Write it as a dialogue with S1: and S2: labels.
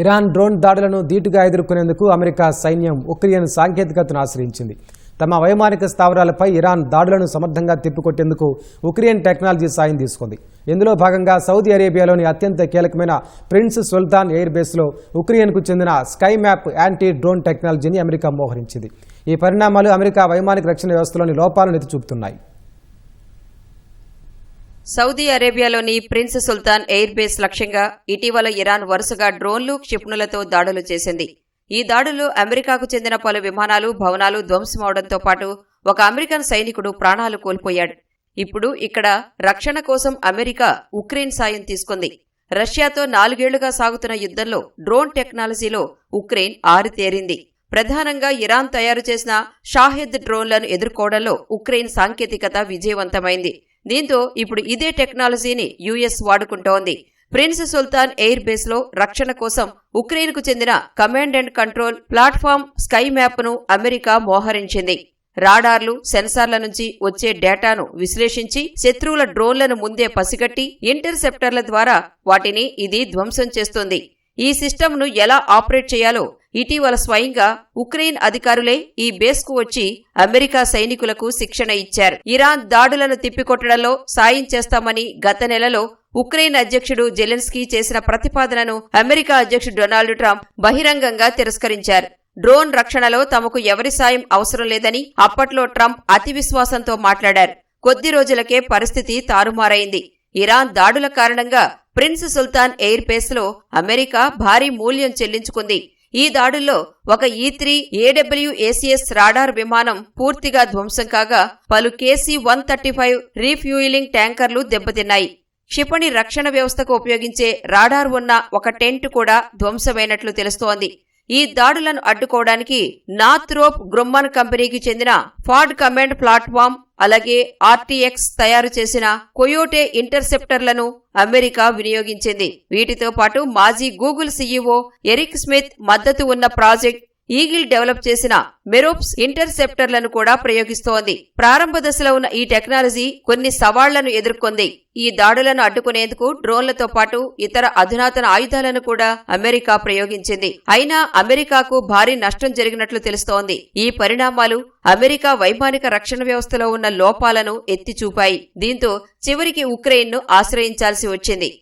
S1: Iran drone దాడులను ధీటుగా ఎదుర్కొనేందుకు అమెరికా సైన్యం ఉక్రెయిన్ సాంకేతికతను ఆశ్రయించింది. తమ వైమానిక స్థావరాలపై ఇరాన్ దాడులను సమర్థంగా తిప్పికొట్టేందుకు ఉక్రెయిన్ టెక్నాలజీ సాయం తీసుకుంది. ఇందులో భాగంగా సౌదీ అరేబియాలోని అత్యంత కీలకమైన ప్రిన్స్ సుల్తాన్ ఎయిర్ బేస్లో ఉక్రెయిన్కు చెందిన స్కై మ్యాప్ యాంటీ డ్రోన్ టెక్నాలజీని అమెరికా మోహరించింది. ఈ పరిణామాలు అమెరికా వైమానిక రక్షణ వ్యవస్థలోని లోపాలను ఎత్తి చూపుతున్నాయి.
S2: సౌదీ అరేబియాలోని ప్రిన్స్ సుల్తాన్ ఎయిర్ బేస్ లక్ష్యంగా ఇటీవల ఇరాన్ వరుసగా డ్రోన్లు, క్షిపణులతో దాడులు చేసింది. ఈ దాడుల్లో అమెరికాకు చెందిన పలు విమానాలు, భవనాలు ధ్వంసమవడంతో పాటు ఒక అమెరికన్ సైనికుడు ప్రాణాలు కోల్పోయాడు. ఇప్పుడు ఇక్కడ రక్షణ కోసం అమెరికా ఉక్రెయిన్ సాయం తీసుకుంది. రష్యాతో 4 ఏళ్లుగా సాగుతున్న యుద్ధంలో డ్రోన్ టెక్నాలజీలో ఉక్రెయిన్ ఆరితేరింది. ప్రధానంగా ఇరాన్ తయారు చేసిన షాహెద్ డ్రోన్లను ఎదుర్కోవడంలో ఉక్రెయిన్ సాంకేతికత విజయవంతమైంది. దీంతో ఇప్పుడు ఇదే టెక్నాలజీని యుఎస్ వాడుకుంటోంది. ప్రిన్స్ సుల్తాన్ ఎయిర్ బేస్లో రక్షణ కోసం ఉక్రెయిన్కు చెందిన command and control platform sky మ్యాప్ను అమెరికా మోహరించింది. రాడార్లు, సెన్సార్ల నుంచి వచ్చే డేటాను విశ్లేషించి శత్రువుల డ్రోన్లను ముందే పసిగట్టి ఇంటర్సెప్టర్ల ద్వారా వాటిని ఇది ధ్వంసం చేస్తుంది. ఈ సిస్టమ్ను ఎలా ఆపరేట్ చేయాలో ఇటీవల స్వయంగా ఉక్రెయిన్ అధికారులే ఈ బేస్కు వచ్చి అమెరికా సైనికులకు శిక్షణ ఇచ్చారు. ఇరాన్ దాడులను తిప్పికొట్టడంలో సాయం చేస్తామని గత నెలలో ఉక్రెయిన్ అధ్యక్షుడు జెలెన్స్కీ చేసిన ప్రతిపాదనను అమెరికా అధ్యక్షుడు డొనాల్డ్ ట్రంప్ బహిరంగంగా తిరస్కరించారు. డ్రోన్ రక్షణలో తమకు ఎవరి సాయం అవసరం లేదని అప్పట్లో ట్రంప్ అతి విశ్వాసంతో మాట్లాడారు. కొద్ది రోజులకే పరిస్థితి తారుమారైంది. ఇరాన్ దాడుల కారణంగా ప్రిన్స్ సుల్తాన్ ఎయిర్ బేస్లో అమెరికా భారీ మూల్యం చెల్లించుకుంది. ఈ దాడుల్లో ఒక E-3 AWACS రాడార్ విమానం పూర్తిగా ధ్వంసం కాగా పలు KC-135 రీఫ్యూయిలింగ్ ట్యాంకర్లు దెబ్బతిన్నాయి. క్షిపణి రక్షణ వ్యవస్థకు ఉపయోగించే రాడార్ ఉన్న ఒక టెంట్ కూడా ధ్వంసమైనట్లు తెలుస్తోంది. ఈ దాడులను అడ్డుకోవడానికి నార్థ్రోప్ గ్రుమ్మన్ కంపెనీకి చెందిన ఫాడ్ కమాండ్ ప్లాట్ఫామ్ అలాగే RTX తయారు చేసిన కొయోటే ఇంటర్సెప్టర్లను అమెరికా వినియోగించింది. వీటితో పాటు మాజీ గూగుల్ CEO ఎరిక్ స్మిత్ మద్దతు ఉన్న ప్రాజెక్ట్ ఈగిల్ డెవలప్ చేసిన మెరోప్స్ ఇంటర్సెప్టర్లను కూడా ప్రయోగిస్తోంది. ప్రారంభ దశలో ఉన్న ఈ టెక్నాలజీ కొన్ని సవాళ్లను ఎదుర్కొంది. ఈ దాడులను అడ్డుకునేందుకు డ్రోన్లతో పాటు ఇతర అధునాతన ఆయుధాలను కూడా అమెరికా ప్రయోగించింది. అయినా అమెరికాకు భారీ నష్టం జరిగినట్లు తెలుస్తోంది. ఈ పరిణామాలు అమెరికా వైమానిక రక్షణ వ్యవస్థలో ఉన్న లోపాలను ఎత్తి చూపాయి. దీంతో చివరికి ఉక్రెయిన్ను ఆశ్రయించాల్సి వచ్చింది.